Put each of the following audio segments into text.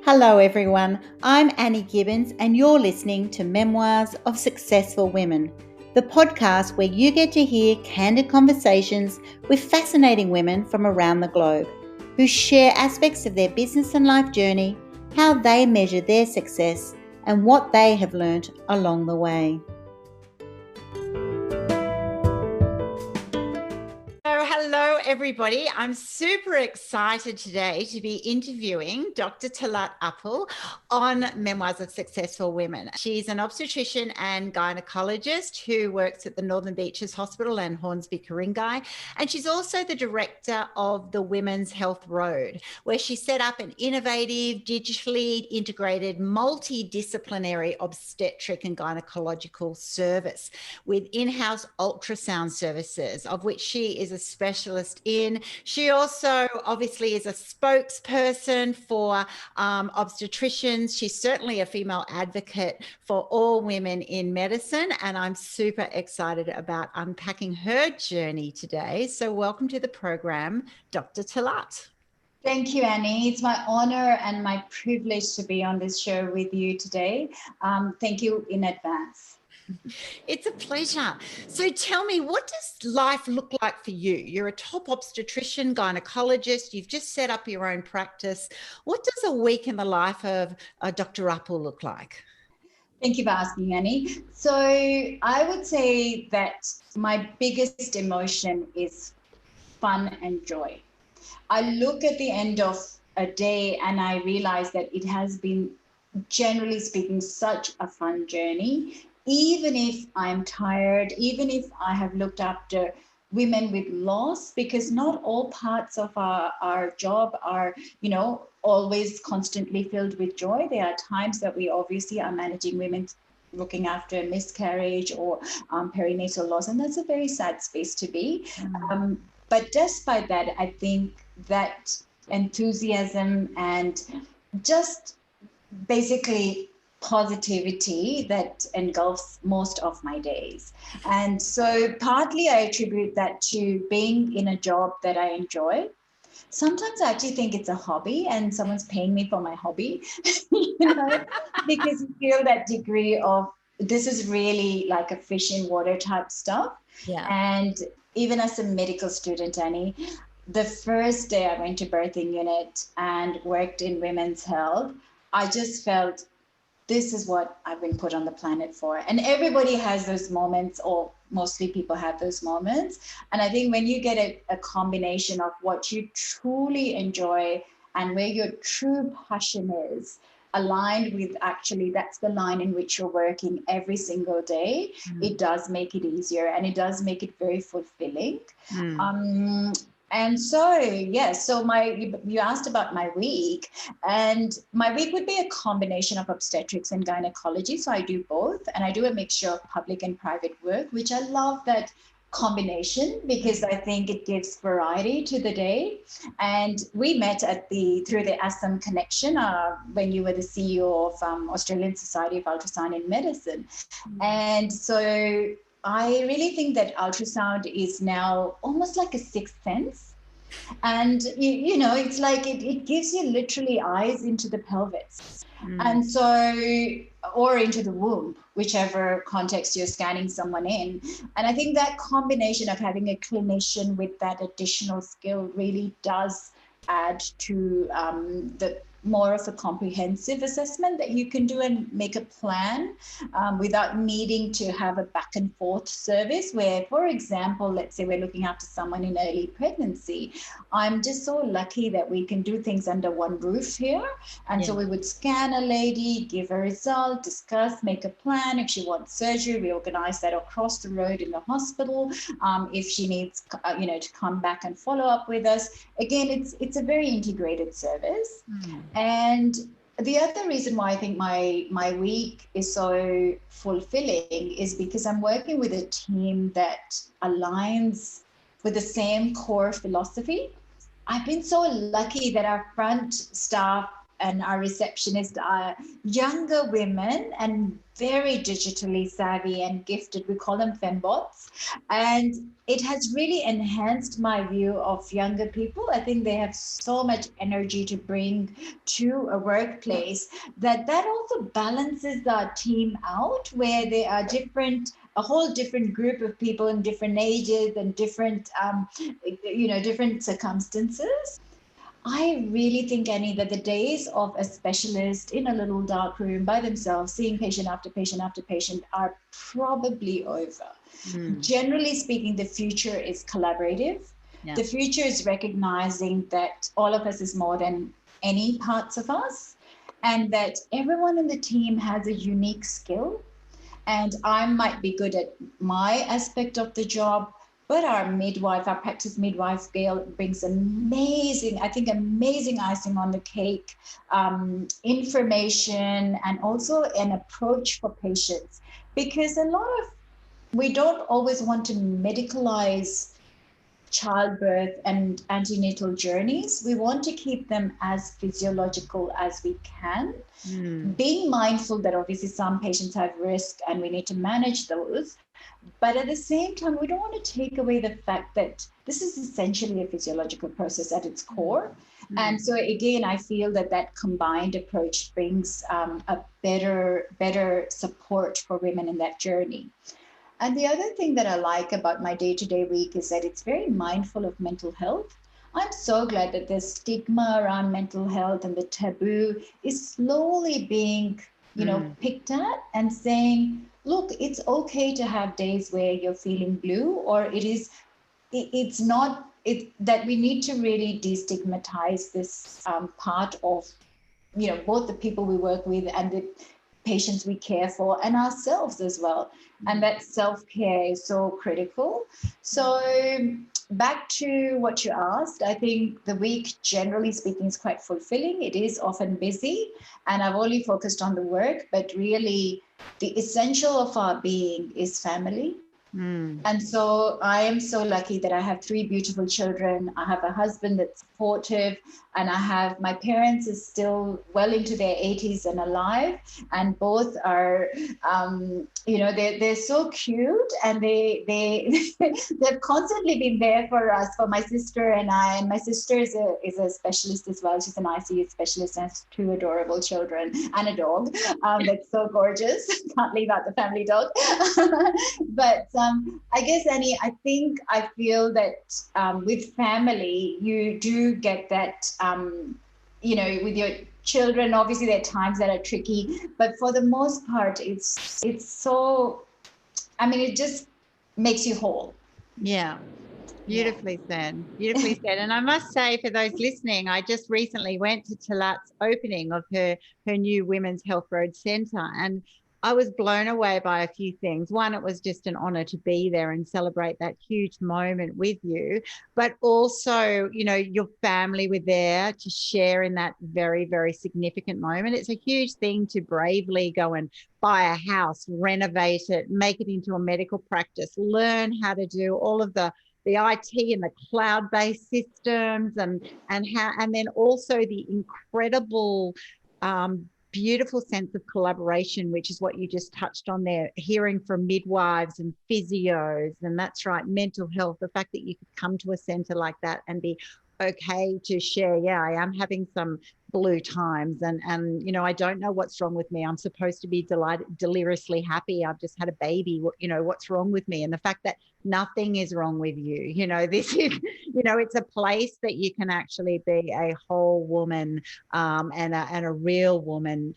Hello everyone, I'm Annie Gibbins and you're listening to Memoirs of Successful Women, the podcast where you get to hear candid conversations with fascinating women from around the globe who share aspects of their business and life journey, how they measure their success and what they have learnt along the way. Hello everybody. I'm super excited today to be interviewing Dr. Talat Uppal on Memoirs of Successful Women. She's an obstetrician and gynaecologist who works at the Northern Beaches Hospital and Hornsby, Ku-ring-gai, and she's also the director of the Women's Health Road, where she set up an innovative, digitally integrated, multidisciplinary obstetric and gynecological service with in-house ultrasound services, of which she is a specialist in. She also obviously is a spokesperson for obstetricians. She's certainly a female advocate for all women in medicine, and I'm super excited about unpacking her journey today. So welcome to the program, Dr. Talat. Thank you, Annie. It's my honor and my privilege to be on this show with you today. Thank you in advance. It's a pleasure. So tell me, what does life look like for you? You're a top obstetrician, gynecologist. You've just set up your own practice. What does a week in the life of Dr. Uppal look like? Thank you for asking, Annie. So I would say that my biggest emotion is fun and joy. I look at the end of a day and I realize that it has been, generally speaking, such a fun journey. Even if I'm tired, even if I have looked after women with loss, because not all parts of our job are, always constantly filled with joy. There are times that we obviously are managing women looking after a miscarriage or perinatal loss, and that's a very sad space to be. But despite that, I think that enthusiasm and just basically positivity that engulfs most of my days. And so partly I attribute that to being in a job that I enjoy. Sometimes I actually think it's a hobby and someone's paying me for my hobby, because you feel that degree of this is really like a fish in water type stuff. Yeah. And even as a medical student, Annie, the first day I went to birthing unit and worked in women's health, I just felt this is what I've been put on the planet for. And everybody has those moments, or mostly people have those moments. And I think when you get a combination of what you truly enjoy and where your true passion is aligned with, actually that's the line in which you're working every single day, it does make it easier and it does make it very fulfilling. And so, yes, so you asked about my week, and my week would be a combination of obstetrics and gynecology. So I do both, and I do a mixture of public and private work, which I love that combination because I think it gives variety to the day. And we met through the Assam connection when you were the CEO of Australian Society of Ultrasound in Medicine. And so I really think that ultrasound is now almost like a sixth sense. And, it's like it gives you literally eyes into the pelvis. And so, or into the womb, whichever context you're scanning someone in. And I think that combination of having a clinician with that additional skill really does add to the more of a comprehensive assessment that you can do and make a plan without needing to have a back and forth service where, for example, let's say we're looking after someone in early pregnancy. I'm just so lucky that we can do things under one roof here. And so we would scan a lady, give a result, discuss, make a plan. If she wants surgery, we organize that across the road in the hospital. If she needs, to come back and follow up with us. Again, it's a very integrated service. And the other reason why I think my week is so fulfilling is because I'm working with a team that aligns with the same core philosophy. I've been so lucky that our front staff and our receptionist are younger women and very digitally savvy and gifted. We call them fembots. And it has really enhanced my view of younger people. I think they have so much energy to bring to a workplace that also balances our team out, where they are a whole different group of people in different ages and different, different circumstances. I really think, Annie, that the days of a specialist in a little dark room by themselves, seeing patient after patient after patient, are probably over. Generally speaking, the future is collaborative. Yeah. The future is recognizing that all of us is more than any parts of us, and that everyone in the team has a unique skill. And I might be good at my aspect of the job, but our practice midwife, Vale, brings amazing icing on the cake, information, and also an approach for patients. Because we don't always want to medicalize childbirth and antenatal journeys. We want to keep them as physiological as we can, being mindful that obviously some patients have risk and we need to manage those. But at the same time, we don't want to take away the fact that this is essentially a physiological process at its core. And so again, I feel that combined approach brings a better support for women in that journey. And the other thing that I like about my day-to-day week is that it's very mindful of mental health. I'm so glad that the stigma around mental health and the taboo is slowly being, picked at, and saying, look, it's okay to have days where you're feeling blue, or it's not that we need to really destigmatize this part of, both the people we work with and the patients we care for, and ourselves as well. And that self-care is so critical. So back to what you asked, I think the week, generally speaking, is quite fulfilling. It is often busy, and I've only focused on the work, but really the essential of our being is family. And so I am so lucky that I have 3 beautiful children. I have a husband that's supportive, and my parents are still well into their 80s and alive, and both are, they're so cute, and they've constantly been there for us, for my sister and I. And my sister is a specialist as well. She's an ICU specialist and has 2 adorable children and a dog that's so gorgeous. Can't leave out the family dog. But I guess, Annie, I feel that with family, you do get that, with your children, obviously there are times that are tricky, but for the most part, it's so, it just makes you whole. Yeah. Beautifully said. And I must say, for those listening, I just recently went to Talat's opening of her new Women's Health Road Centre, and I was blown away by a few things. One, it was just an honor to be there and celebrate that huge moment with you, but also, your family were there to share in that very, very significant moment. It's a huge thing to bravely go and buy a house, renovate it, make it into a medical practice, learn how to do all of the IT and the cloud-based systems, and then also the incredible beautiful sense of collaboration, which is what you just touched on there, hearing from midwives and physios, and that's right, mental health, the fact that you could come to a centre like that and be okay to share, I am having some blue times, and I don't know what's wrong with me. I'm supposed to be deliriously happy. I've just had a baby. What's wrong with me? And the fact that nothing is wrong with you. This is, it's a place that you can actually be a whole woman, and a real woman,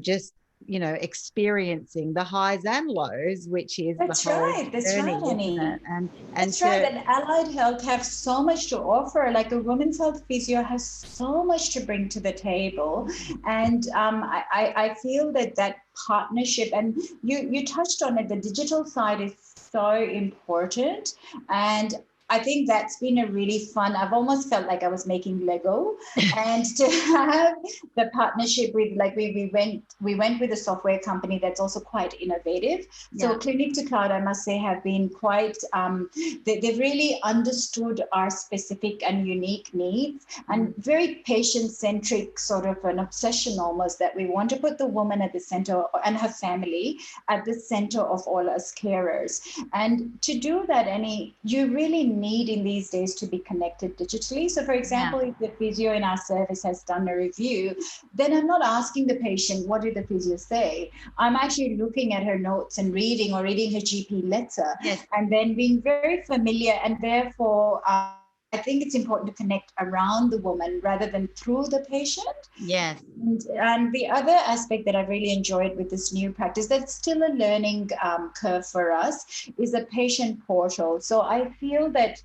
just experiencing the highs and lows, which is that's the whole right. That's journey, right, Annie. And that's right. And allied health have so much to offer. Like a women's health physio has so much to bring to the table, and I feel that partnership, and you touched on it. The digital side is so important, and I think that's been a really fun. I've almost felt like I was making Lego, and to have the partnership with, like, we went with a software company that's also quite innovative. So Clinic to Cloud, I must say, have been quite. They've really understood our specific and unique needs, and very patient-centric, sort of an obsession almost, that we want to put the woman at the center and her family at the center of all us carers. And to do that, Annie, you really need in these days to be connected digitally. So, for example, if the physio in our service has done a review, then I'm not asking the patient, what did the physio say? I'm actually looking at her notes and reading her GP letter, and then being very familiar. And therefore, I think it's important to connect around the woman rather than through the patient. Yes. And the other aspect that I've really enjoyed with this new practice, that's still a learning curve for us, is a patient portal. So I feel that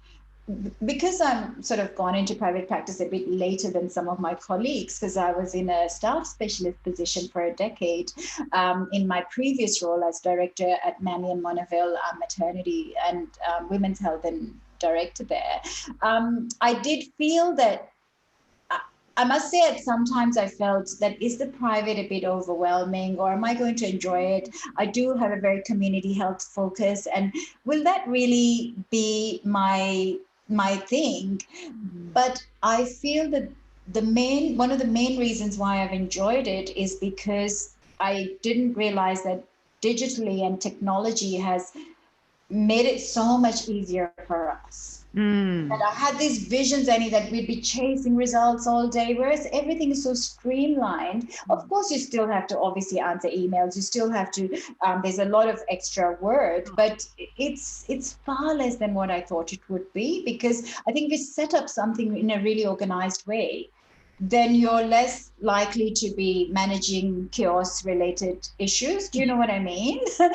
because I'm sort of gone into private practice a bit later than some of my colleagues, because I was in a staff specialist position for a decade in my previous role as director at Manly and Monaville Maternity and Women's Health and director there, I did feel that, I must say, at sometimes I felt that, is the private a bit overwhelming, or am I going to enjoy it? I do have a very community health focus, and will that really be my thing? But I feel that one of the main reasons why I've enjoyed it is because I didn't realize that digitally and technology has made it so much easier for us. And I had these visions, Annie, that we'd be chasing results all day, whereas everything is so streamlined. Of course, you still have to obviously answer emails. You still have to, there's a lot of extra work, but it's far less than what I thought it would be, because I think if you set up something in a really organized way, then you're less likely to be managing chaos-related issues. Do you know what I mean? So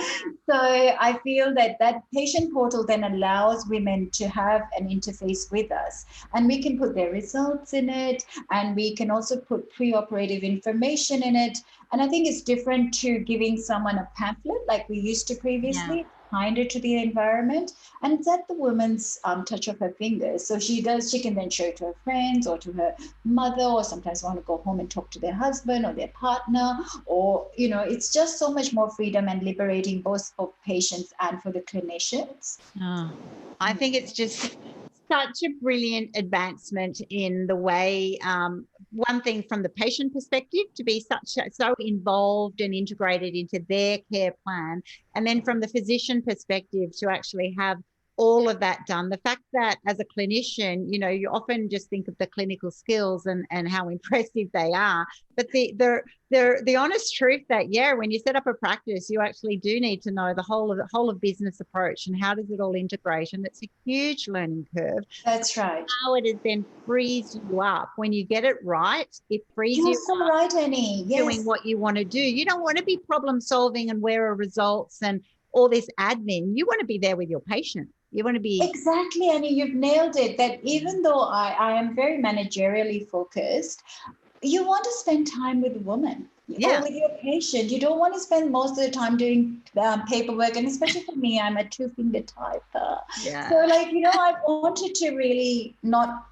I feel that patient portal then allows women to have an interface with us, and we can put their results in it, and we can also put pre-operative information in it. And I think it's different to giving someone a pamphlet like we used to previously. Kinder to the environment, and it's at the woman's touch of her fingers. So she can then show it to her friends or to her mother, or sometimes want to go home and talk to their husband or their partner, or, it's just so much more freedom and liberating, both for patients and for the clinicians. I think it's just such a brilliant advancement in the way, one thing from the patient perspective, to be so involved and integrated into their care plan, and then from the physician perspective to actually have all of that done. The fact that as a clinician, you often just think of the clinical skills and how impressive they are, but the honest truth that, when you set up a practice, you actually do need to know the whole of business approach and how does it all integrate, and it's a huge learning curve. That's right. How it then frees you up when you get it right. It frees you so up right, Annie. Yes. Doing what you want to do. You don't want to be problem solving and where are results and all this admin. You want to be there with your patient. You want to be... Exactly, Annie, you've nailed it. That even though I am very managerially focused, you want to spend time with the woman or with your patient. You don't want to spend most of the time doing paperwork. And especially for me, I'm a two-finger typer. So I wanted to really not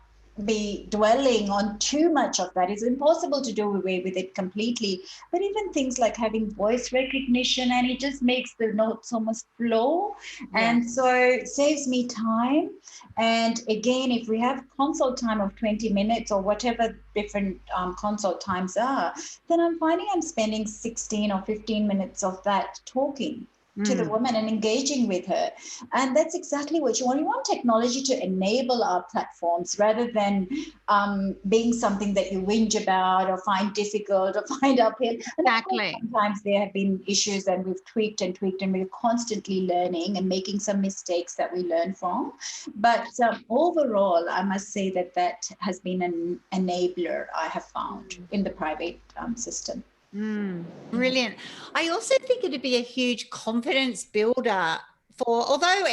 be dwelling on too much of that. It's impossible to do away with it completely. But even things like having voice recognition, and it just makes the notes almost flow. And so it saves me time. And again, if we have consult time of 20 minutes or whatever different consult times are, then I'm finding I'm spending 16 or 15 minutes of that talking to the woman and engaging with her. And that's exactly what you want. You want technology to enable our platforms rather than being something that you whinge about or find difficult or find uphill. Exactly. Sometimes there have been issues and we've tweaked and we're constantly learning and making some mistakes that we learn from. But overall, I must say that has been an enabler I have found in the private system. Brilliant. I also think it'd be a huge confidence builder although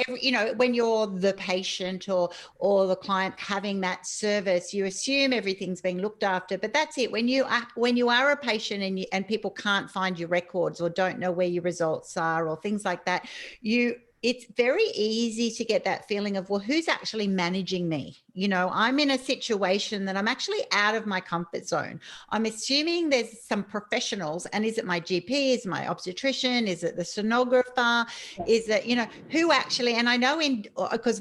when you're the patient or the client having that service, you assume everything's being looked after, but that's it. When you are a patient and people can't find your records or don't know where your results are or things like that, you it's very easy to get that feeling of, well, who's actually managing me? You know, I'm in a situation that I'm actually out of my comfort zone. I'm assuming there's some professionals, and is it my GP? Is it my obstetrician? Is it the sonographer? Is it, you know, who actually, and I know because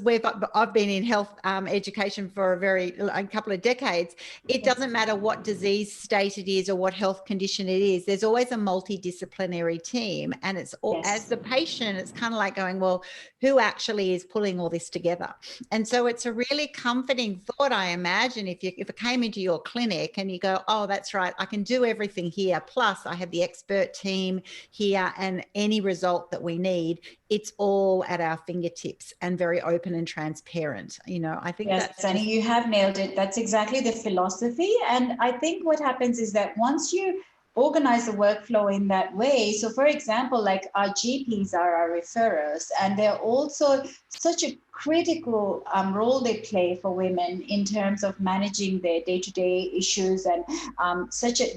I've been in health education for a couple of decades, it doesn't matter what disease state it is or what health condition it is, there's always a multidisciplinary team. And it's as the patient, it's kind of like going, well, who actually is pulling all this together? And so it's a really comforting thought, I imagine, if it came into your clinic and you go, oh, that's right, I can do everything here, plus I have the expert team here, and any result that we need, it's all at our fingertips and very open and transparent. You know, I think yes, Sunny, you have nailed it. That's exactly the philosophy. And I think what happens is that once you organize the workflow in that way. So for example, like our GPs are our referrers, and they're also such a critical role they play for women in terms of managing their day-to-day issues, and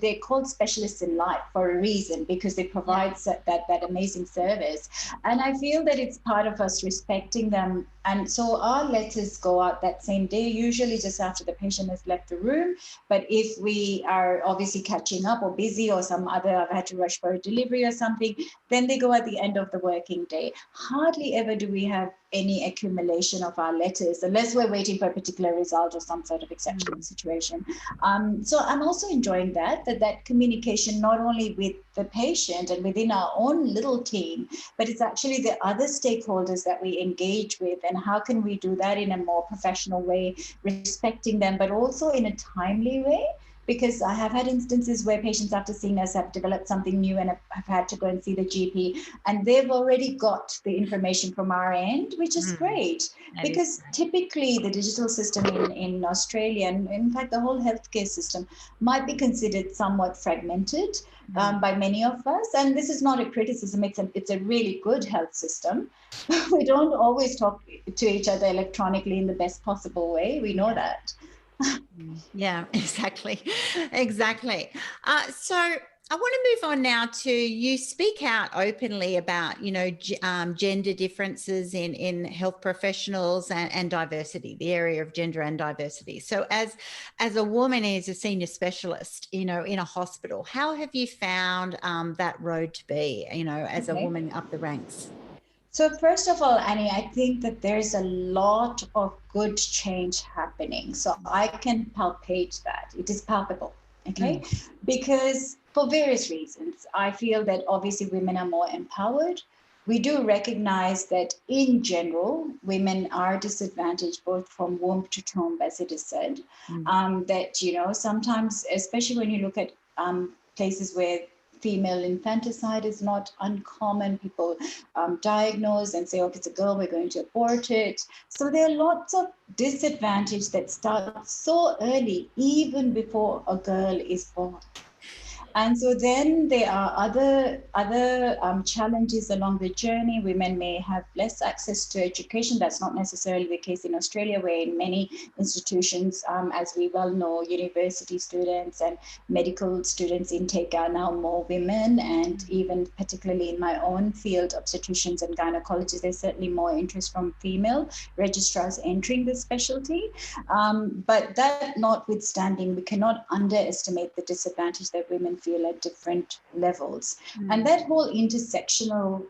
they're called specialists in life for a reason, because they provide that amazing service. And I feel that it's part of us respecting them. And so our letters go out that same day, usually just after the patient has left the room. But if we are obviously catching up or busy, or I've had to rush for a delivery or something, then they go at the end of the working day. Hardly ever do we have any accumulation of our letters, unless we're waiting for a particular result or some sort of exceptional situation. So I'm also enjoying that communication, not only with the patient and within our own little team, but it's actually the other stakeholders that we engage with, and how can we do that in a more professional way, respecting them, but also in a timely way. Because I have had instances where patients, after seeing us, have developed something new and have had to go and see the GP, and they've already got the information from our end, which is great. Because typically the digital system in Australia, and in fact the whole healthcare system, might be considered somewhat fragmented by many of us. And this is not a criticism, it's a really good health system. We don't always talk to each other electronically in the best possible way. We know that. Yeah, exactly. So I want to move on now to, you speak out openly about, you know, gender differences in health professionals and diversity, the area of gender and diversity. So as a woman, as a senior specialist, you know, in a hospital, how have you found that road to be, you know, as a woman up the ranks? So first of all, Annie, I think that there's a lot of good change happening. So I can palpate that. It is palpable, okay? Because for various reasons, I feel that obviously women are more empowered. We do recognize that in general, women are disadvantaged both from womb to tomb, as it is said. That, you know, sometimes, especially when you look at places where female infanticide is not uncommon. People diagnose and say, okay, it's a girl, we're going to abort it. So there are lots of disadvantage that start so early, even before a girl is born. And so then there are other challenges along the journey. Women may have less access to education. That's not necessarily the case in Australia, where in many institutions, as we well know, university students and medical students intake are now more women. And even particularly in my own field, obstetricians and gynecologists, there's certainly more interest from female registrars entering the specialty. But that notwithstanding, we cannot underestimate the disadvantage that women feel at different levels. And that whole intersectional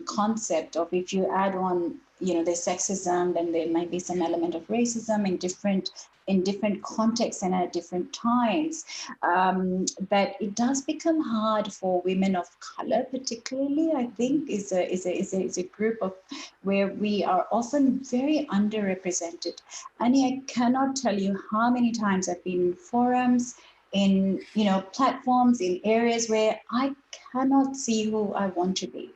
concept of, if you add on, you know, there's sexism, then there might be some element of racism in different contexts and at different times, that it does become hard for women of color, particularly, I think, is a group of where we are often very underrepresented. And I cannot tell you how many times I've been in forums, in, you know, platforms, in areas where I cannot see who I want to be.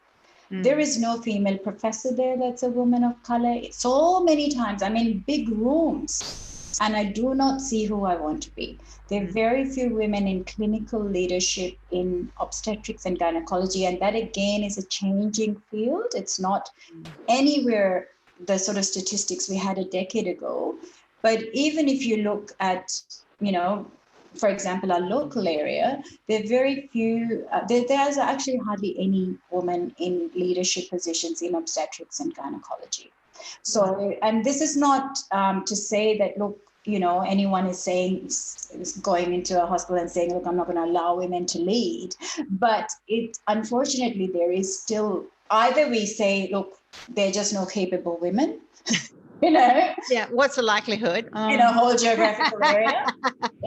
There is no female professor there that's a woman of color. So many times I'm in big rooms and I do not see who I want to be. There are very few women in clinical leadership in obstetrics and gynecology, and that again is a changing field. It's not anywhere the sort of statistics we had a decade ago. But even if you look at, you know, for example, our local area, there are very few, there's actually hardly any women in leadership positions in obstetrics and gynecology. So, and this is not to say that, look, you know, anyone is going into a hospital and saying, look, I'm not going to allow women to lead. But unfortunately, there is still, either we say, look, they're just no capable women, you know. Yeah, what's the likelihood? In a whole geographical area.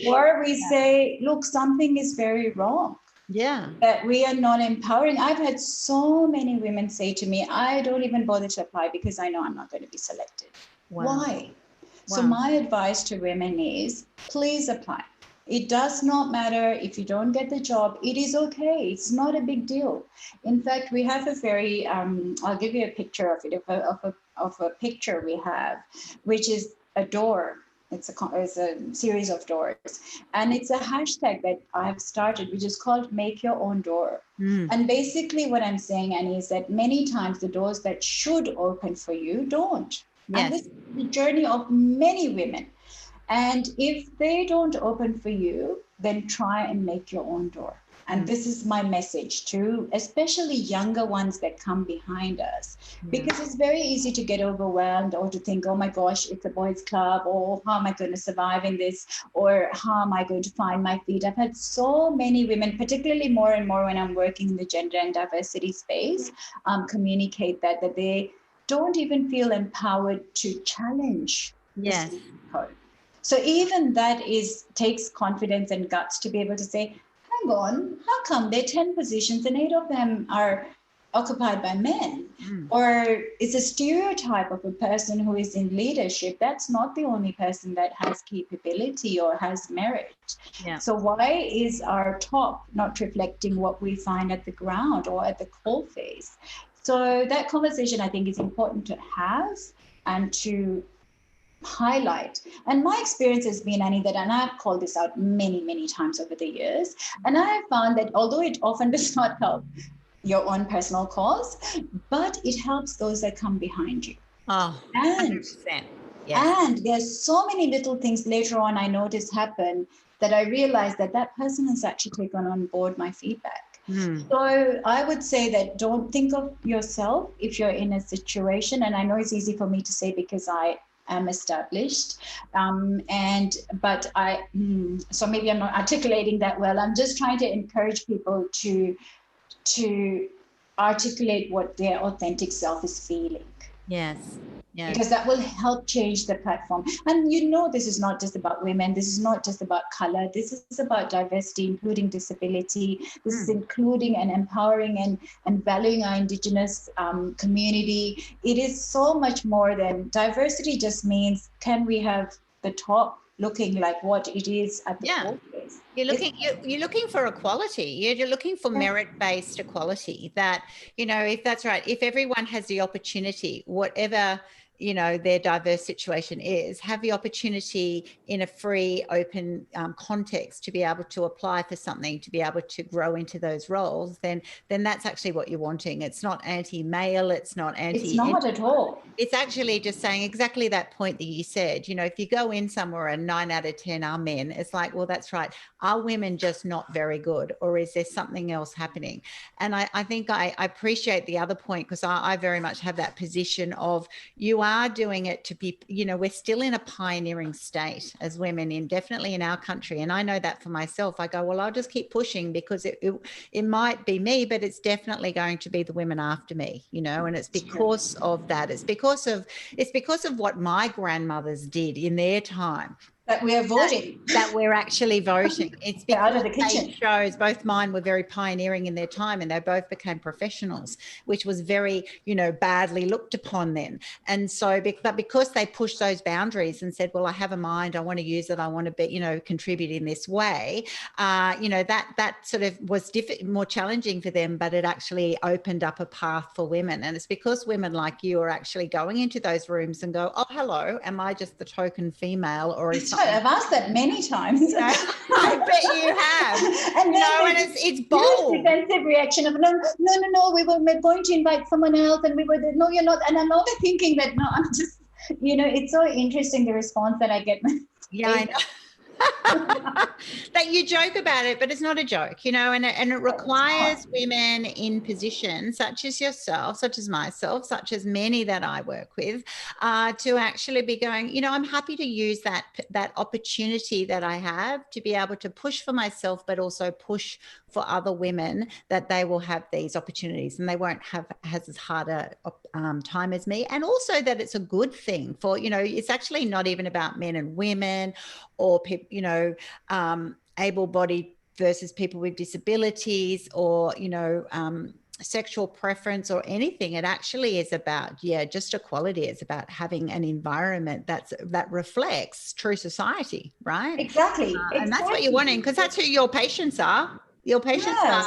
Or we say, look, something is very wrong. Yeah. That we are not empowering. I've had so many women say to me, I don't even bother to apply because I know I'm not going to be selected. Wow. Why? Wow. So my advice to women is, please apply. It does not matter if you don't get the job. It is okay. It's not a big deal. In fact, we have a very, I'll give you a picture of it, of a picture we have, which is a door. It's a series of doors. And it's a hashtag that I've started, which is called Make Your Own Door. And basically what I'm saying, Annie, is that many times the doors that should open for you don't. Yes. And this is the journey of many women. And if they don't open for you, then try and make your own door. And this is my message to especially younger ones that come behind us, because it's very easy to get overwhelmed or to think, oh my gosh, it's a boys' club, or how am I going to survive in this, or how am I going to find my feet? I've had so many women, particularly more and more when I'm working in the gender and diversity space, communicate that they don't even feel empowered to challenge. Yes. So even that takes confidence and guts to be able to say, hang on, how come there are 10 positions and 8 of them are occupied by men? Or it's a stereotype of a person who is in leadership. That's not the only person that has capability or has merit. Yeah. So why is our top not reflecting what we find at the ground or at the coalface? So that conversation, I think, is important to have and to highlight. And my experience has been, Annie, that, and I've called this out many, many times over the years, and I have found that although it often does not help your own personal cause, but it helps those that come behind you. Oh, and 100%. Yes. And there's so many little things later on I noticed happen that I realized that person has actually taken on board my feedback. So I would say that don't think of yourself if you're in a situation, and I know it's easy for me to say because I am established, but so maybe I'm not articulating that well. I'm just trying to encourage people to articulate what their authentic self is feeling. Yes. Yes. Because that will help change the platform. And you know, this is not just about women. This is not just about color. This is about diversity, including disability. This is including and empowering and valuing our Indigenous community. It is so much more than diversity. Just means, can we have the top looking like what it is at the workplace? You're looking for equality. You're looking for merit-based equality. That, you know, if that's right, if everyone has the opportunity, whatever, you know, their diverse situation is, have the opportunity in a free, open context to be able to apply for something, to be able to grow into those roles, then that's actually what you're wanting. It's not anti-male. It's not anti. It's not at all. It's actually just saying exactly that point that you said. You know, if you go in somewhere and 9 out of 10 are men, it's like, well, that's right. Are women just not very good, or is there something else happening? And I think I appreciate the other point, because I very much have that position of, you are doing it to be, you know, we're still in a pioneering state as women, definitely in our country. And I know that for myself. I go, well, I'll just keep pushing, because it might be me, but it's definitely going to be the women after me, you know, and it's because of that. It's because of what my grandmothers did in their time. That we are voting. That we're actually voting. It's because out of the kitchen. Shows, both mine were very pioneering in their time, and they both became professionals, which was very, you know, badly looked upon then. And so, but because they pushed those boundaries and said, well, I have a mind, I want to use it, I want to be, you know, contribute in this way, you know, that sort of was more challenging for them, but it actually opened up a path for women. And it's because women like you are actually going into those rooms and go, oh, hello, am I just the token female, or is something? I've asked that many times. I bet you have. And then it's bold. Defensive reaction of no, we're going to invite someone else, and no, you're not. And I'm always thinking that, no, I'm just, you know, it's so interesting, the response that I get. Yeah, I know. That you joke about it, but it's not a joke, you know, and it requires women in positions such as yourself, such as myself, such as many that I work with, to actually be going, you know, I'm happy to use that opportunity that I have to be able to push for myself, but also push for other women, that they will have these opportunities and they won't have as hard a time as me. And also that it's a good thing for, you know, it's actually not even about men and women or people, you know, able-bodied versus people with disabilities or, you know, sexual preference or anything. It actually is about, just equality. It's about having an environment that reflects true society, right? Exactly. And that's what you're wanting, because that's who your patients are. Your patients are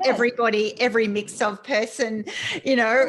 everybody, every mix of person, you know,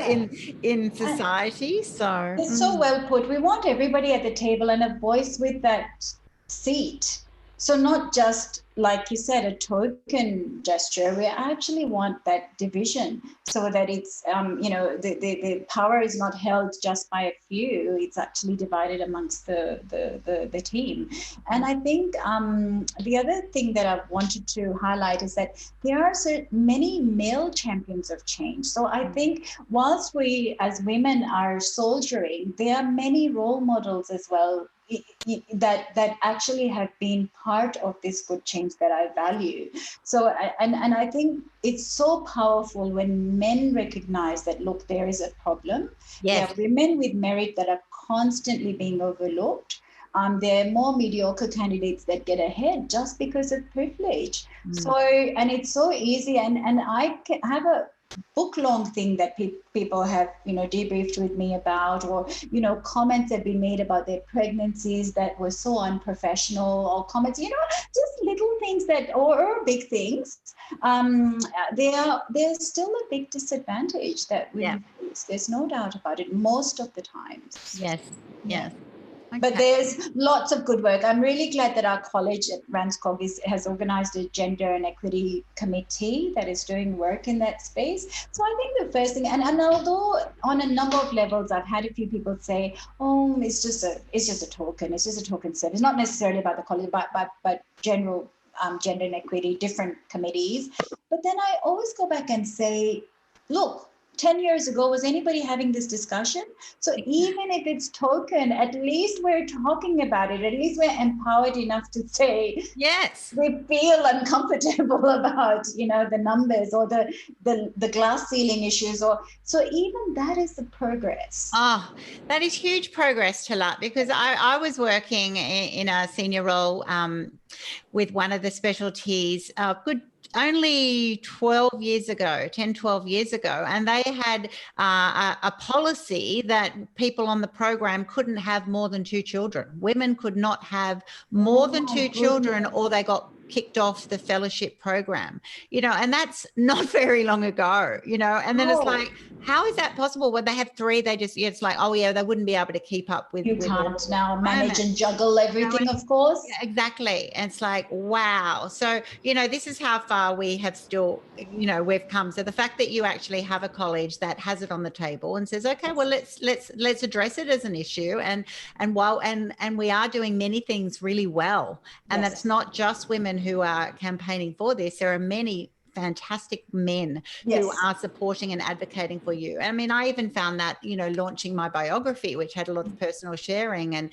in society. So it's so well put. We want everybody at the table and a voice with that seat. So not just, like you said, a token gesture. We actually want that division so that it's, you know, the power is not held just by a few. It's actually divided amongst the team. And I think the other thing that I wanted to highlight is that there are many male champions of change. So I think whilst we as women are soldiering, there are many role models as well that actually have been part of this good change that I value. So, and I think it's so powerful when men recognize that, look, there is a problem. Yes. There are women with merit that are constantly being overlooked. There are more mediocre candidates that get ahead just because of privilege. So, and it's so easy. And I have a book-long thing that people have, you know, debriefed with me about, or, you know, comments have been made about their pregnancies that were so unprofessional, or comments, you know, just little things that, or big things. There's still a big disadvantage that we face. There's no doubt about it most of the times. Yes. Okay. But there's lots of good work. I'm really glad that our college at RANZCOG has organized a gender and equity committee that is doing work in that space. So I think the first thing, and although on a number of levels, I've had a few people say, oh, it's just a token service, not necessarily about the college, but general gender and equity, different committees. But then I always go back and say, look, 10 years ago, was anybody having this discussion? So even if it's token, at least we're talking about it. At least we're empowered enough to say, yes, we feel uncomfortable about, you know, the numbers or the glass ceiling issues. Or so even that is the progress. Oh, that is huge progress, Talat, because I was working in a senior role with one of the specialties only 12 years ago, 10, 12 years ago, and they had a policy that people on the program couldn't have more than 2 children. Women could not have more than 2 children, or they got kicked off the fellowship program, you know, and that's not very long ago, you know, and then it's like, how is that possible? When they have 3, they just, it's like, oh yeah, they wouldn't be able to keep up with. You can't now manage and juggle everything, of course. Yeah, exactly. And it's like, wow. So, you know, this is how far we have still, you know, we've come. So the fact that you actually have a college that has it on the table and says, okay, well, let's address it as an issue. And we are doing many things really well. And that's not just women who are campaigning for this. There are many fantastic men who are supporting and advocating for you. I mean, I even found that, you know, launching my biography, which had a lot of personal sharing and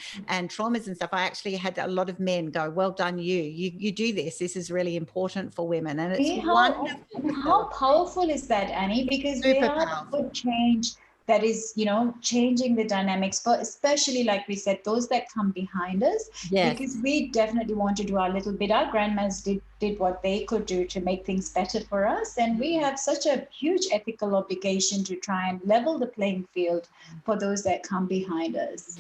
traumas and stuff, I actually had a lot of men go, well done, you do this. This is really important for women. And it's wonderful. How powerful is that, Annie? Because we are for change that is, you know, changing the dynamics, but especially, like we said, those that come behind us, because we definitely want to do our little bit. Our grandmas did what they could do to make things better for us. And we have such a huge ethical obligation to try and level the playing field for those that come behind us.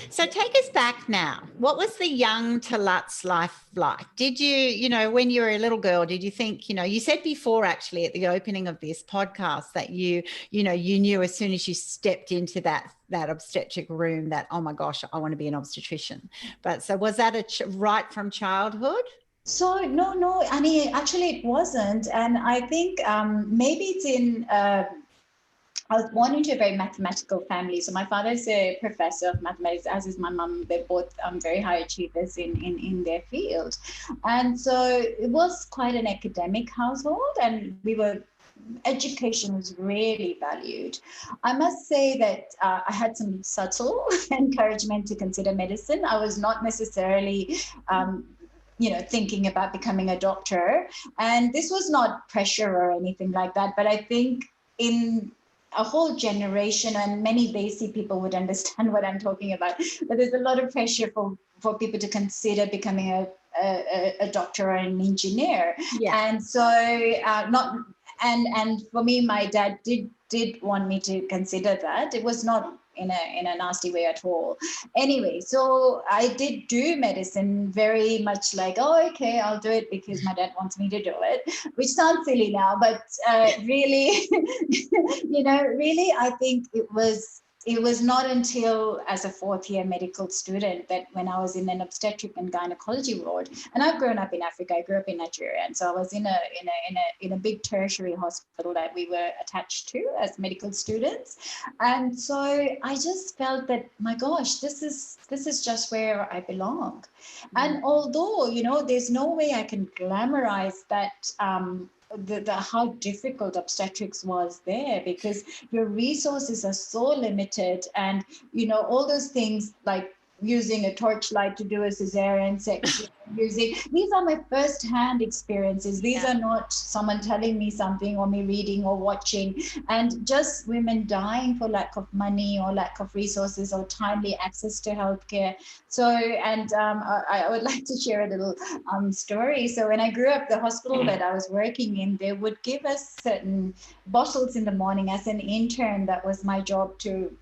So take us back now. What was the young Talat's life like? Did you, you know, when you were a little girl, did you think, you know, you said before actually at the opening of this podcast that you knew as soon as you stepped into that obstetric room that, oh my gosh, I want to be an obstetrician. But so was that right from childhood? So no, Annie, actually it wasn't. And I think maybe it's in I was born into a very mathematical family. So my father is a professor of mathematics, as is my mum. They're both very high achievers in their field. And so it was quite an academic household, and education was really valued. I must say that I had some subtle encouragement to consider medicine. I was not necessarily thinking about becoming a doctor. And this was not pressure or anything like that. But I think in a whole generation, and many Desi people would understand what I'm talking about, but there's a lot of pressure for people to consider becoming a doctor or an engineer. Yeah. And so and for me, my dad did want me to consider that. It was not in a nasty way at all. Anyway, so I did do medicine very much like, oh, okay, I'll do it because my dad wants me to do it, which sounds silly now, but really, really, I think it was not until as a fourth year medical student that when I was in an obstetric and gynecology ward, and I've grown up in Africa, I grew up in Nigeria, and so I was in a big tertiary hospital that we were attached to as medical students, and so I just felt that, my gosh, this is just where I belong. And although there's no way I can glamorize that. The how difficult obstetrics was there, because your resources are so limited, and all those things like using a torchlight to do a cesarean section, these are my first-hand experiences. These are not someone telling me something or me reading or watching, and just women dying for lack of money or lack of resources or timely access to healthcare. So, and I would like to share a little story. So when I grew up, the hospital that I was working in, they would give us certain bottles in the morning. As an intern, that was my job to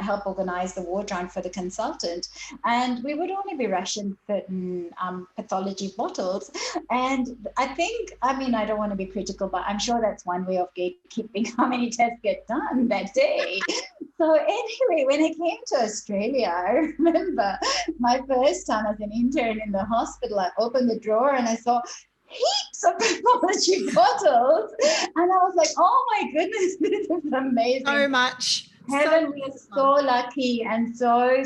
help organize the ward round for the consultant. And we would only be rationed certain pathology bottles. And I don't want to be critical, but I'm sure that's one way of gatekeeping how many tests get done that day. So anyway, when I came to Australia, I remember my first time as an intern in the hospital, I opened the drawer and I saw heaps of pathology bottles. And I was like, oh my goodness, this is amazing. So much. Heaven, we are so lucky, and so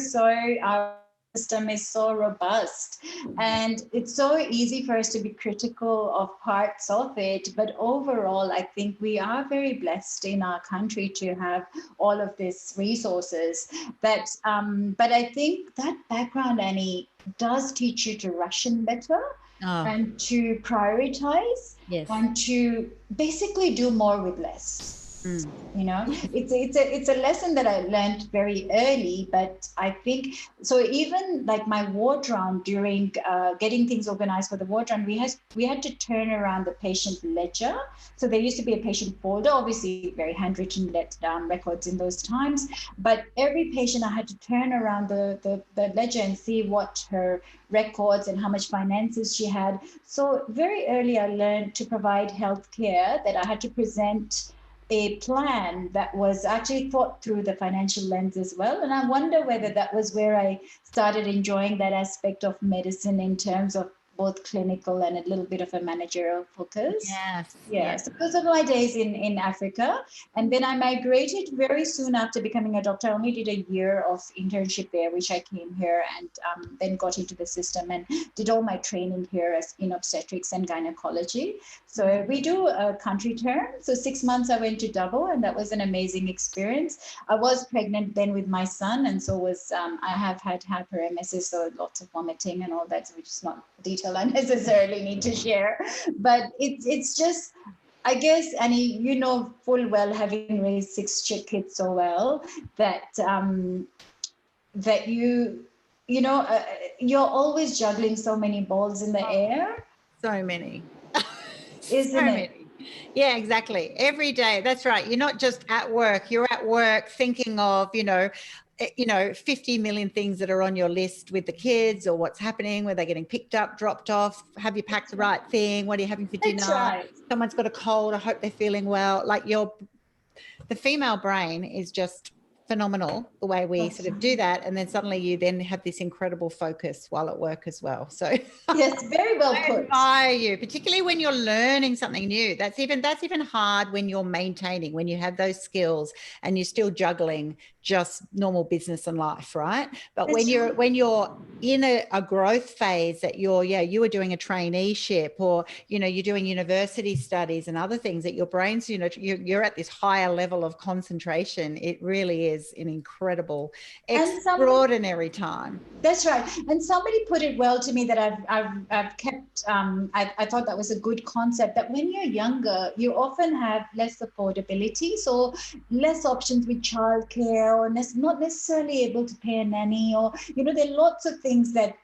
our system is so robust, and it's so easy for us to be critical of parts of it, but overall I think we are very blessed in our country to have all of these resources. But I think that background, Annie, does teach you to ration better. And to prioritize, and to basically do more with less. It's a lesson that I learned very early, but I think so. Even like my ward round, during getting things organized for the ward round, we had to turn around the patient ledger. So there used to be a patient folder, obviously very handwritten records in those times, but every patient I had to turn around the ledger and see what her records and how much finances she had. So very early I learned to provide healthcare, that I had to present a plan that was actually thought through the financial lens as well. And I wonder whether that was where I started enjoying that aspect of medicine in terms of both clinical and a little bit of a managerial focus. So those are my days in Africa. And then I migrated very soon after becoming a doctor. I only did a year of internship there, which I came here and then got into the system and did all my training here in obstetrics and gynecology. So we do a country term. So 6 months I went to double, and that was an amazing experience. I was pregnant then with my son, and so I have had hyperemesis, so lots of vomiting and all that, which is not detail I necessarily need to share. But it's just, I guess, Annie, full well, having raised 6 kids so well, that that you're always juggling so many balls in the air. So many. Isn't it? Many. Yeah, exactly. Every day. That's right. You're not just at work. You're at work thinking of, 50 million things that are on your list with the kids, or what's happening, where they're getting picked up, dropped off. Have you packed the right thing? What are you having for dinner? That's right. Someone's got a cold. I hope they're feeling well. Like the female brain is just phenomenal the way we sort of do that, and then suddenly you then have this incredible focus while at work as well. So yes, very well put. I admire you, particularly when you're learning something new. That's even hard when you're maintaining, when you have those skills and you're still juggling just normal business and life, right? But when you're in a growth phase, that you were doing a traineeship, or you're doing university studies and other things, that your brain's you're at this higher level of concentration. It really is an incredible, extraordinary time. That's right. And somebody put it well to me that I've kept. I thought that was a good concept, that when you're younger, you often have less affordability, so less options with childcare, or not necessarily able to pay a nanny, or there are lots of things that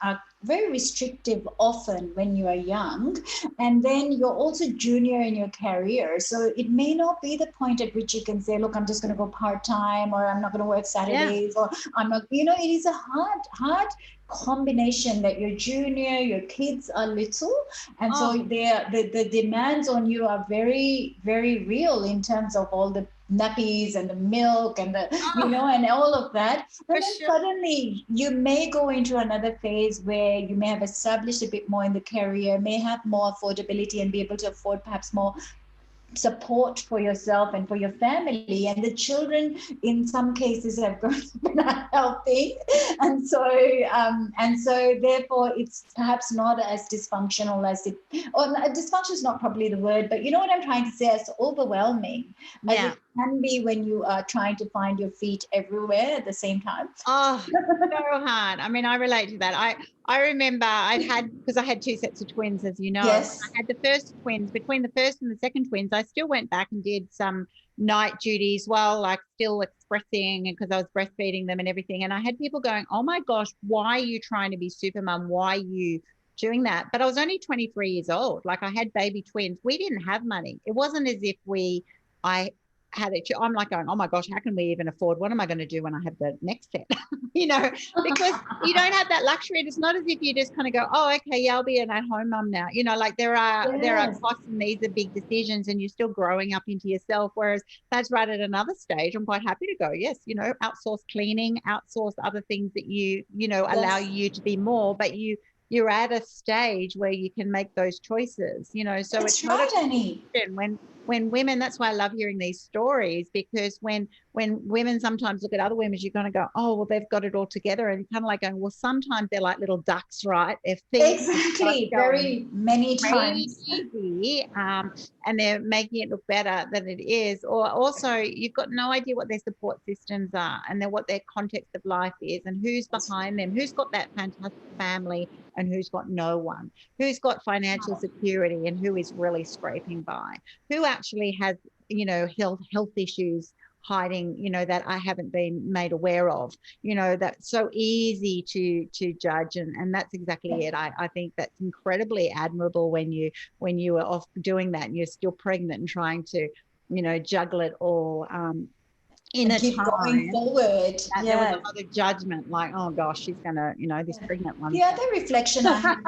are very restrictive often when you are young, and then you're also junior in your career, so it may not be the point at which you can say, look, I'm just going to go part-time, or I'm not going to work Saturdays, or I'm not, it is a hard combination that you're junior, your kids are little, and so the demands on you are very, very real in terms of all the nappies and the milk and the and all of that. And then suddenly you may go into another phase where you may have established a bit more in the career, may have more affordability, and be able to afford perhaps more support for yourself and for your family, and the children in some cases have grown up not healthy, and so therefore it's perhaps not as dysfunctional as it, or dysfunction is not probably the word, but you know what I'm trying to say, as overwhelming as it can be when you are trying to find your feet everywhere at the same time. So hard. I mean, I relate to that. I remember because I had two sets of twins, as you know. Yes. I had the first twins. Between the first and the second twins, I still went back and did some night duties while like still expressing, because I was breastfeeding them and everything. And I had people going, oh my gosh, why are you trying to be super mum? Why are you doing that? But I was only 23 years old. Like, I had baby twins. We didn't have money. It wasn't as if I'm like going, oh my gosh, how can we even afford? What am I going to do when I have the next set? Because you don't have that luxury. It's not as if you just kind of go, oh, okay, yeah, I'll be an at-home mum now. Like there are costs, and these are big decisions, and you're still growing up into yourself. Whereas that's right at another stage. I'm quite happy to go, yes, outsource cleaning, outsource other things that allow you to be more, but you're at a stage where you can make those choices, so that's it's not a question when women. That's why I love hearing these stories, because when women sometimes look at other women, you're going to go, oh, well, they've got it all together, and kind of like going, well, sometimes they're like little ducks, right? Exactly, very many times. And they're making it look better than it is. Or also, you've got no idea what their support systems are, and what their context of life is, and who's behind them, who's got that fantastic family, and who's got no one, who's got financial security, and who is really scraping by, who actually has, health issues hiding, that I haven't been made aware of. That's so easy to judge, and that's exactly it. I think that's incredibly admirable when you are off doing that, and you're still pregnant and trying to, juggle it all. In a keep time going forward. There was a lot of judgment, like, oh gosh, she's gonna, this pregnant one. The other reflection I have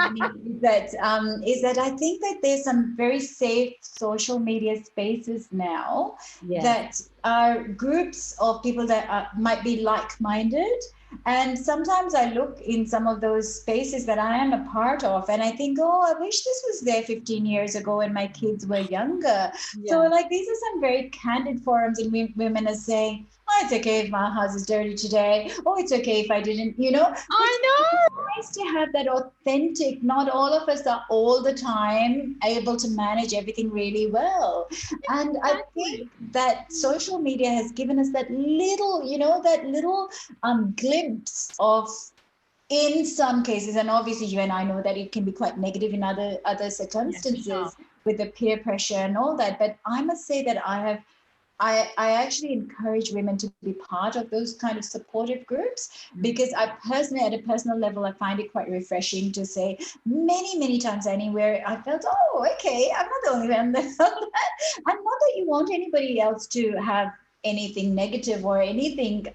is that I think that there's some very safe social media spaces now that are groups of people that might be like-minded. And sometimes I look in some of those spaces that I am a part of, and I think, oh, I wish this was there 15 years ago when my kids were younger. So like, these are some very candid forums, and women are saying, oh, it's okay if my house is dirty today. Oh, it's okay if I didn't, I know. It's nice to have that authentic. Not all of us are all the time able to manage everything really well. And I think that social media has given us that little, glimpse of, in some cases, and obviously you and I know that it can be quite negative in other circumstances with the peer pressure and all that. But I must say that I actually encourage women to be part of those kind of supportive groups, because I personally, at a personal level, I find it quite refreshing to say many, many times anywhere I felt, oh, okay, I'm not the only one that felt that. And not that you want anybody else to have anything negative or anything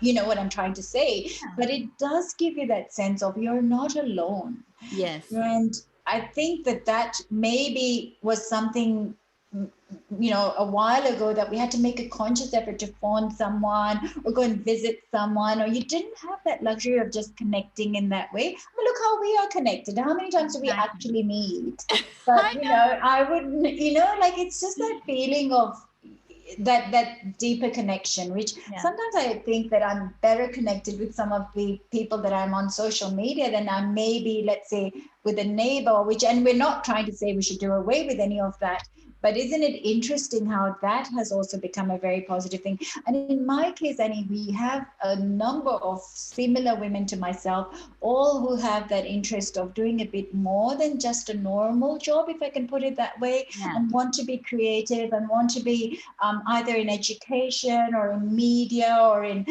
you know what I'm trying to say, but it does give you that sense of you're not alone. Yes. And I think that maybe was something a while ago, that we had to make a conscious effort to phone someone or go and visit someone, or you didn't have that luxury of just connecting in that way. I mean, look how we are connected. How many times do we actually meet? But, I wouldn't, like, it's just that feeling of that deeper connection, which sometimes I think that I'm better connected with some of the people that I'm on social media than I may be, let's say, with a neighbor, and we're not trying to say we should do away with any of that. But isn't it interesting how that has also become a very positive thing? And in my case, Annie, we have a number of similar women to myself, all who have that interest of doing a bit more than just a normal job, if I can put it that way, and want to be creative and want to be either in education or in media or in,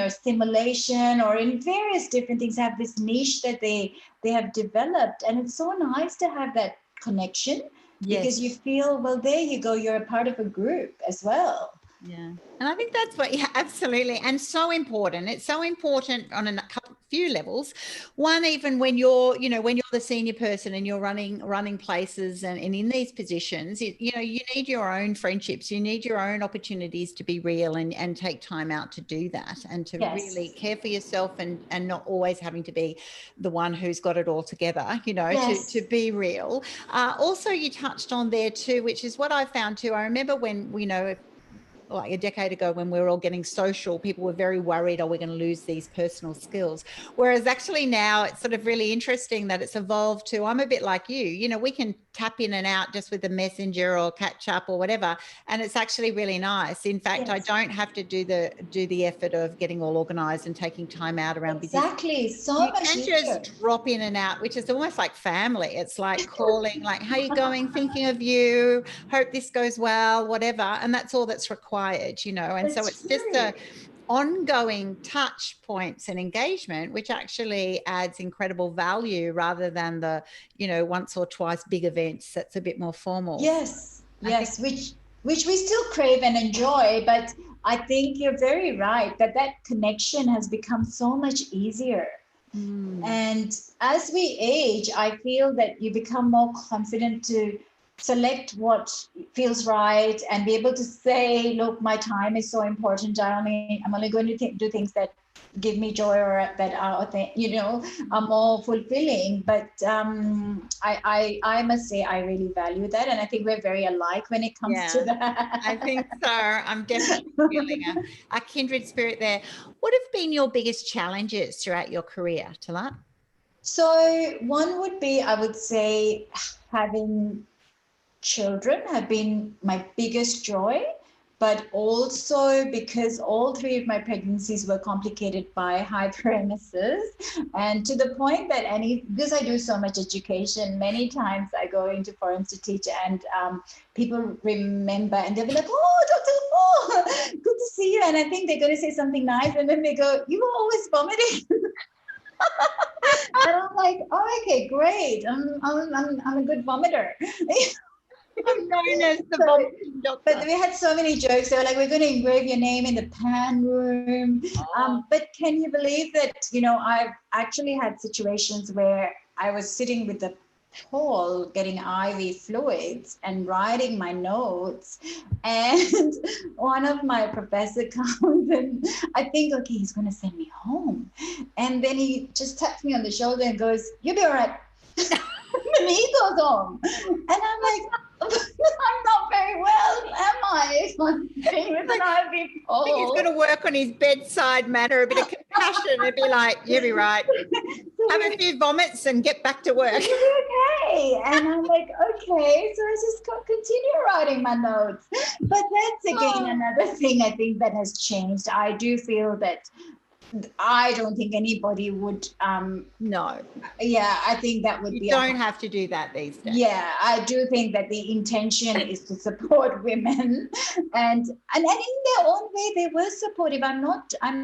simulation or in various different things, have this niche that they have developed. And it's so nice to have that connection. Yes. Because you feel, well, there you go, you're a part of a group as well. Yeah. And I think that's what, absolutely. And so important. It's so important on a few levels. One, even when you're, when you're the senior person and you're running places and in these positions, you need your own friendships. You need your own opportunities to be real and take time out to do that and to really care for yourself and not always having to be the one who's got it all together, to be real. Also, you touched on there too, which is what I found too. I remember when, like a decade ago when we were all getting social, people were very worried, we're going to lose these personal skills. Whereas actually now it's sort of really interesting that it's evolved to, I'm a bit like you, we can tap in and out just with the messenger or catch up or whatever. And it's actually really nice. In fact, I don't have to do the effort of getting all organized and taking time out around business. Exactly. So you can just drop in and out, which is almost like family. It's like calling, like, how you going? Thinking of you. Hope this goes well, whatever. And that's all that's required, and that's so it's just a ongoing touch points and engagement, which actually adds incredible value rather than the, once or twice big events that's a bit more formal. Yes, which we still crave and enjoy, but I think you're very right that connection has become so much easier. And as we age, I feel that you become more confident to select what feels right and be able to say, look, my time is so important. I'm only going to do things that give me joy or that are more fulfilling. But I must say I really value that, and I think we're very alike when it comes to that. I think so. I'm definitely feeling a kindred spirit there. What have been your biggest challenges throughout your career, Talat? So one would be, I would say, having children have been my biggest joy, but also because all three of my pregnancies were complicated by hyperemesis, and to the point that because I do so much education, many times I go into forums to teach, and people remember and they'll be like, oh, Dr. Uppal, good to see you. And I think they're going to say something nice, and then they go, you were always vomiting. And I'm like, oh, okay, great. I'm a good vomiter. I'm known as the vomiting doctor. But we had so many jokes. They were like, we're going to engrave your name in the pan room. But can you believe that, I've actually had situations where I was sitting with the pole getting IV fluids and writing my notes, and one of my professor comes and I think, okay, he's going to send me home. And then he just taps me on the shoulder and goes, you'll be all right. And he goes home. And I'm like, I'm not very well, am I? If I'm sitting with an IV pole. I think he's going to work on his bedside manner, a bit of compassion, and be like, you'll be right. Have a few vomits and get back to work. Okay. And I'm like, okay. So I just continue writing my notes. But that's again another thing I think that has changed. I do feel that I don't think anybody would. No. Yeah, I think that would be. You don't have to do that these days. Yeah, I do think that the intention is to support women, and in their own way they were supportive. I'm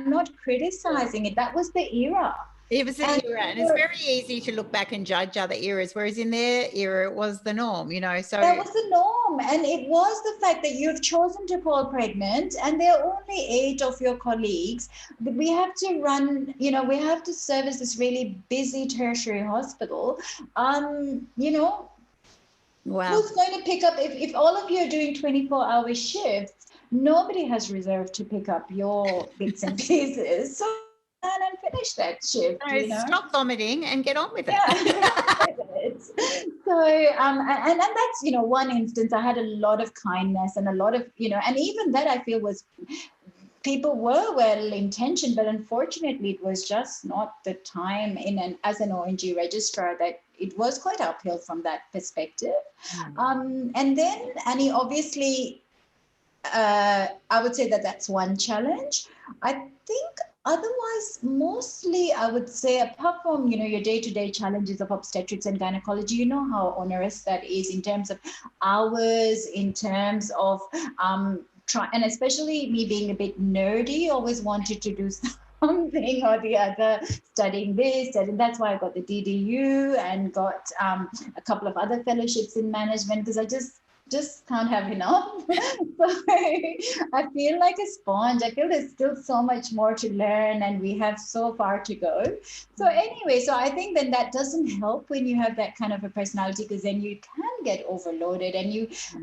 not criticizing it. That was the era. It was an era, and it's very easy to look back and judge other eras, whereas in their era it was the norm, so that was the norm. And it was the fact that you've chosen to fall pregnant and there are only 8 of your colleagues. We have to run, we have to service this really busy tertiary hospital. Wow. Who's going to pick up if all of you are doing 24-hour shifts? Nobody has reserved to pick up your bits and pieces. So and finish that shift, No, stop vomiting and get on with it. Yeah. So and that's one instance. I had a lot of kindness and a lot of and even that I feel was, people were well intentioned, but unfortunately it was just not the time as an ONG registrar that it was quite uphill from that perspective. And then Annie, obviously I would say that that's one challenge. I think otherwise, mostly I would say, apart from your day-to-day challenges of obstetrics and gynecology, you know how onerous that is in terms of hours, in terms of and especially me being a bit nerdy, always wanted to do something or the other, studying this, and that's why I got the DDU and got a couple of other fellowships in management, because I just can't have enough. So I feel like a sponge. I feel there's still so much more to learn and we have so far to go. So anyway, so I think then that doesn't help when you have that kind of a personality, because then you can get overloaded and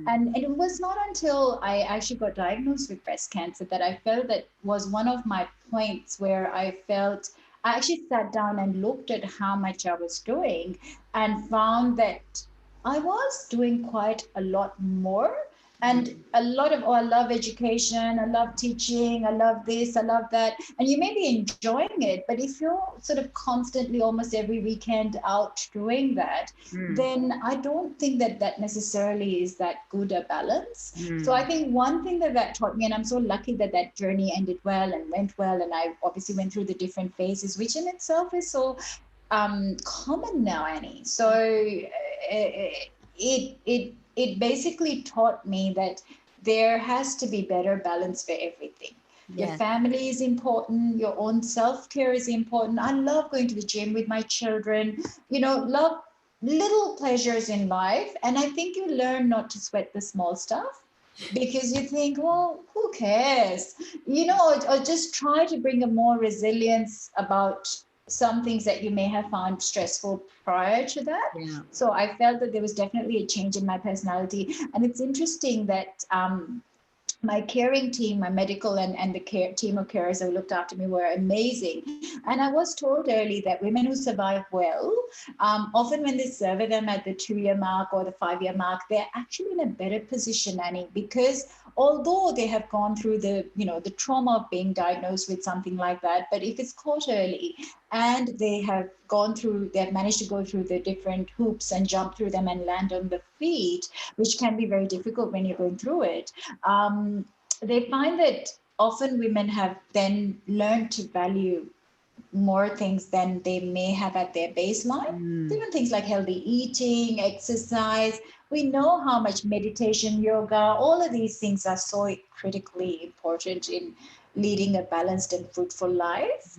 and it was not until I actually got diagnosed with breast cancer that I felt that was one of my points where I actually sat down and looked at how much I was doing and found that I was doing quite a lot more, and a lot of, I love education, I love teaching, I love this, I love that. And you may be enjoying it, but if you're sort of constantly, almost every weekend out doing that, then I don't think that necessarily is that good a balance. So I think one thing that taught me, and I'm so lucky that journey ended well and went well, and I obviously went through the different phases, which in itself is so common now, Annie. So it basically taught me that there has to be better balance for everything. Your family is important. Your own self-care is important. I love going to the gym with my children. Love little pleasures in life, and I think you learn not to sweat the small stuff, because you think, well, who cares? Or just try to bring a more resilience about some things that you may have found stressful prior to that. So I felt that there was definitely a change in my personality. And it's interesting that my caring team, my medical and the care team of carers who looked after me were amazing. And I was told early that women who survive well, often when they survey them at the 2-year mark or the 5-year mark, they're actually in a better position, Annie, because although they have gone through the trauma of being diagnosed with something like that, but if it's caught early and they have managed to go through the different hoops and jump through them and land on the feet, which can be very difficult when you're going through it, they find that often women have then learned to value more things than they may have at their baseline. Even things like healthy eating, exercise. We know how much meditation, yoga, all of these things are so critically important in leading a balanced and fruitful life.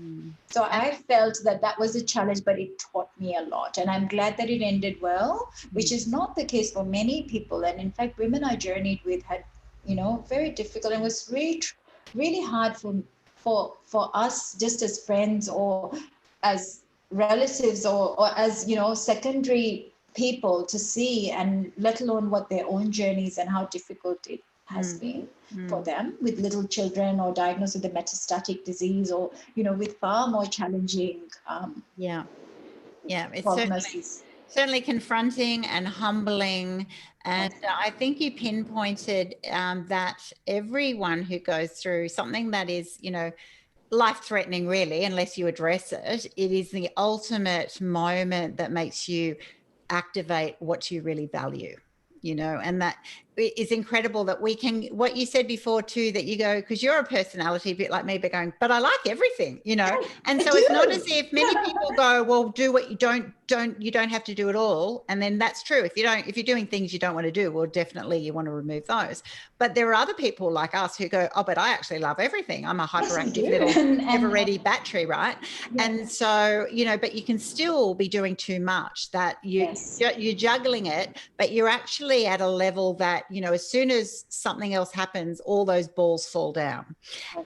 So I felt that was a challenge, but it taught me a lot. And I'm glad that it ended well, which is not the case for many people. And in fact, women I journeyed with had, very difficult, and was really, really hard for us, just as friends or as relatives or as, secondary people to see, and let alone what their own journeys and how difficult it has been for them with little children, or diagnosed with a metastatic disease, or with far more challenging it's certainly confronting and humbling. And I think you pinpointed that everyone who goes through something that is life-threatening, really, unless you address it, it is the ultimate moment that makes you activate what you really value, and that is incredible that we can, what you said before too, that you go, because you're a personality a bit like me, but going, but I like everything, and so it's not as if many people go, well, do what you don't have to do it all. And then that's true. If you're doing things you don't want to do, well, definitely you want to remove those. But there are other people like us who go, oh, but I actually love everything. I'm a hyperactive little ever-ready battery, right? And so, but you can still be doing too much, that you're juggling it, but you're actually at a level that that, as soon as something else happens, all those balls fall down.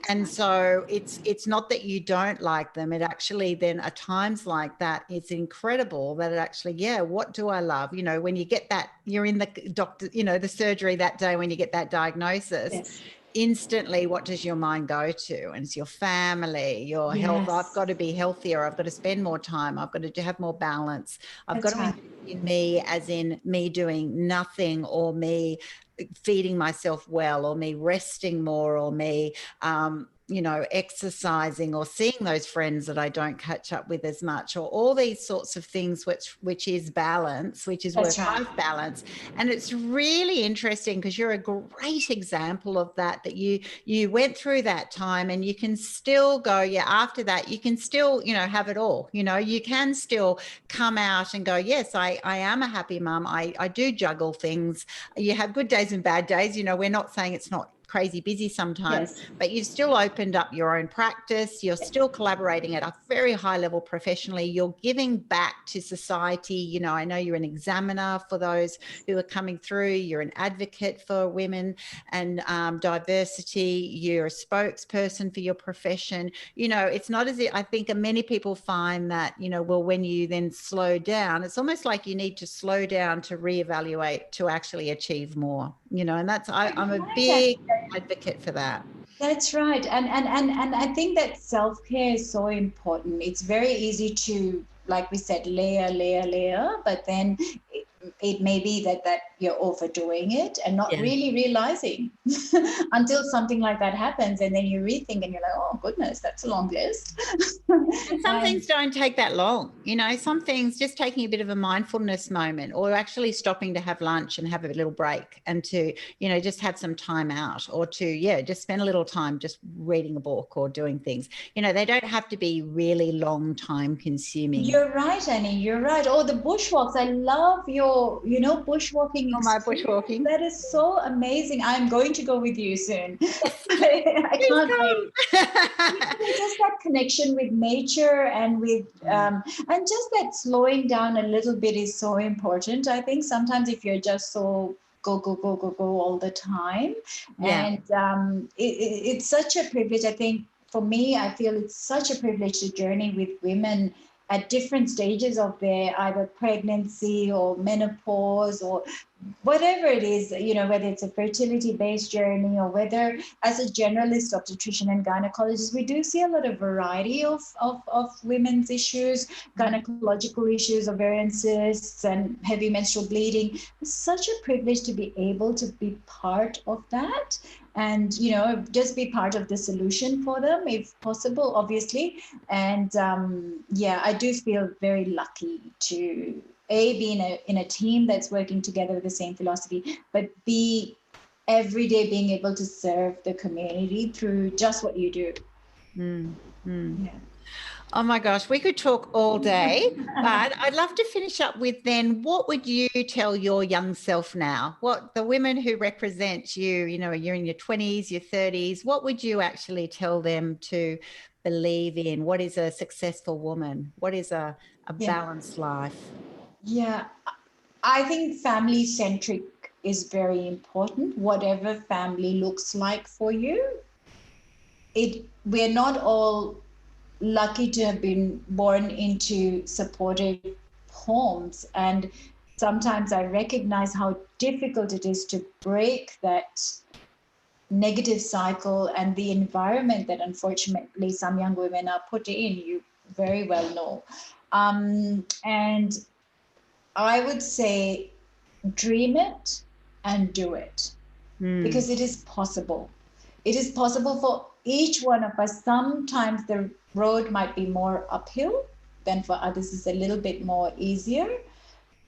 And so it's not that you don't like them. It actually then at times like that, it's incredible that it actually, what do I love? When you get that, you're in the doctor, the surgery that day when you get that diagnosis. Yes. Instantly, what does your mind go to? And it's your family, your health. I've got to be healthier. I've got to spend more time. I've got to have more balance. I've got to invest in me, as in me doing nothing, or me feeding myself well, or me resting more, or me exercising, or seeing those friends that I don't catch up with as much, or all these sorts of things, which is balance, which is work-life balance. And it's really interesting because you're a great example of that you went through that time, and you can still go, after that, you can still, have it all. You can still come out and go, yes, I am a happy mum. I do juggle things. You have good days and bad days. We're not saying it's not crazy busy sometimes, but you've still opened up your own practice. You're still collaborating at a very high level professionally. You're giving back to society. I know you're an examiner for those who are coming through. You're an advocate for women and diversity. You're a spokesperson for your profession. It's not as if, I think many people find that, when you then slow down, it's almost like you need to slow down to reevaluate to actually achieve more, and that's, I'm a big advocate for that. That's right. And I think that self-care is so important. It's very easy to, like we said, layer, but then it may be that you're overdoing it and not really realizing until something like that happens, and then you rethink and you're like, oh goodness, that's a long list. And some things don't take that long. Some things just taking a bit of a mindfulness moment, or actually stopping to have lunch and have a little break, and to just have some time out, or to just spend a little time just reading a book or doing things. They don't have to be really long time consuming. You're right, Annie, you're right. Oh, the bushwalks, I love your bushwalking. Oh, my bushwalking. That is so amazing. I'm going to go with you soon. I can't wait. Just that connection with nature and with and just that slowing down a little bit is so important. I think sometimes if you're just so go all the time, and it's such a privilege. I think for me, I feel it's such a privilege to journey with women at different stages of their either pregnancy or menopause or whatever it is, whether it's a fertility-based journey or whether as a generalist obstetrician and gynecologist, we do see a lot of variety of women's issues, gynecological issues, ovarian cysts and heavy menstrual bleeding. It's such a privilege to be able to be part of that and, just be part of the solution for them if possible, obviously. And I do feel very lucky to be in a team that's working together with the same philosophy, but B, every day being able to serve the community through just what you do. Yeah. Oh my gosh, we could talk all day, but I'd love to finish up with then, what would you tell your young self now? What the women who represent you, you're in your 20s, your 30s, what would you actually tell them to believe in? What is a successful woman? What is a balanced life? Yeah, I think family-centric is very important, whatever family looks like for you. We're not all lucky to have been born into supportive homes. And sometimes I recognize how difficult it is to break that negative cycle and the environment that unfortunately some young women are put in, you very well know. And I would say dream it and do it because it is possible. It is possible for each one of us. Sometimes the road might be more uphill than for others is a little bit more easier,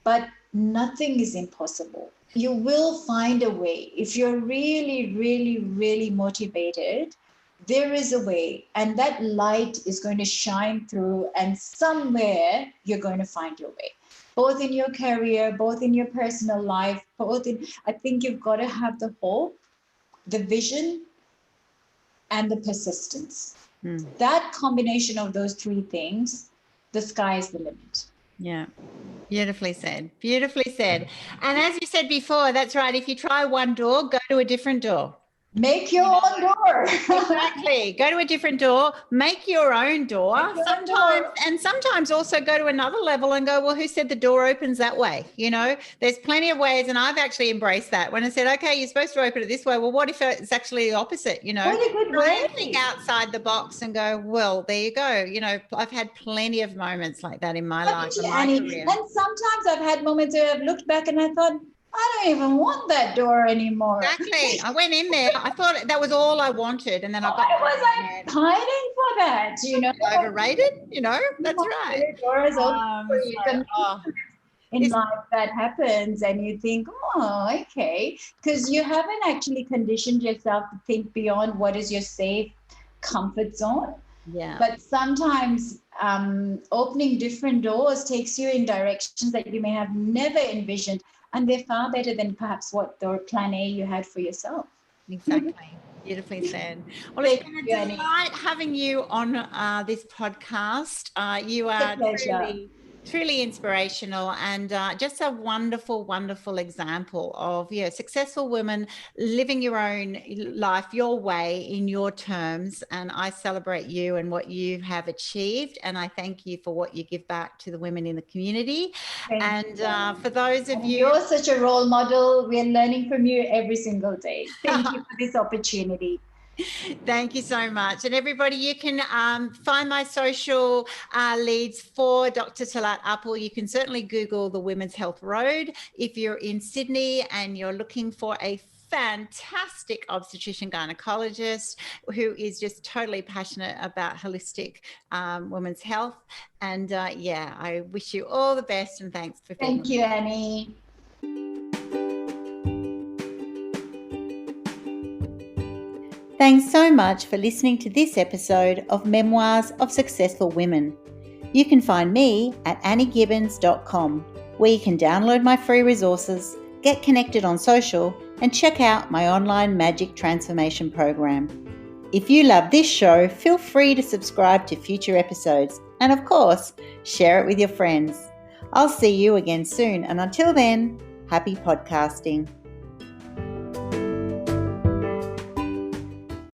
but nothing is impossible. You will find a way. If you're really, really, really motivated, there is a way, and that light is going to shine through, and somewhere you're going to find your way, both in your career, both in your personal life, I think you've got to have the hope, the vision, and the persistence. That combination of those three things, the sky is the limit. Yeah. Beautifully said. Beautifully said. And as you said before, that's right. If you try one door, go to a different door. Make your own door. Exactly. Go to a different door, make your own door. Sometimes also go to another level and go, well, who said the door opens that way? There's plenty of ways. And I've actually embraced that when I said, okay, you're supposed to open it this way. Well, what if it's actually the opposite? What a good way. Think outside the box and go, well, there you go. I've had plenty of moments like that in my life. And my career. And sometimes I've had moments where I've looked back and I thought, I don't even want that door anymore. Exactly. I went in there. I thought that was all I wanted. And then I got pining for that, Overrated, that's right. Doors in life that happens and you think, oh, okay. Because you haven't actually conditioned yourself to think beyond what is your safe comfort zone. Yeah. But sometimes opening different doors takes you in directions that you may have never envisioned. And they're far better than perhaps what the plan A you had for yourself. Exactly. Beautifully said. Well, it's been a delight having you on this podcast. You are truly inspirational and just a wonderful, wonderful example of successful women living your own life your way in your terms. And I celebrate you and what you have achieved. And I thank you for what you give back to the women in the community. For those of you, you're such a role model. We're learning from you every single day. Thank you for this opportunity. Thank you so much. And everybody, you can find my social leads for Dr. Talat Uppal. You can certainly Google the Women's Health Road if you're in Sydney and you're looking for a fantastic obstetrician gynaecologist who is just totally passionate about holistic women's health. And I wish you all the best and thanks for being Thank you, Annie. Thanks so much for listening to this episode of Memoirs of Successful Women. You can find me at anniegibbins.com, where you can download my free resources, get connected on social, and check out my online magic transformation program. If you love this show, feel free to subscribe to future episodes and, of course, share it with your friends. I'll see you again soon, and until then, happy podcasting.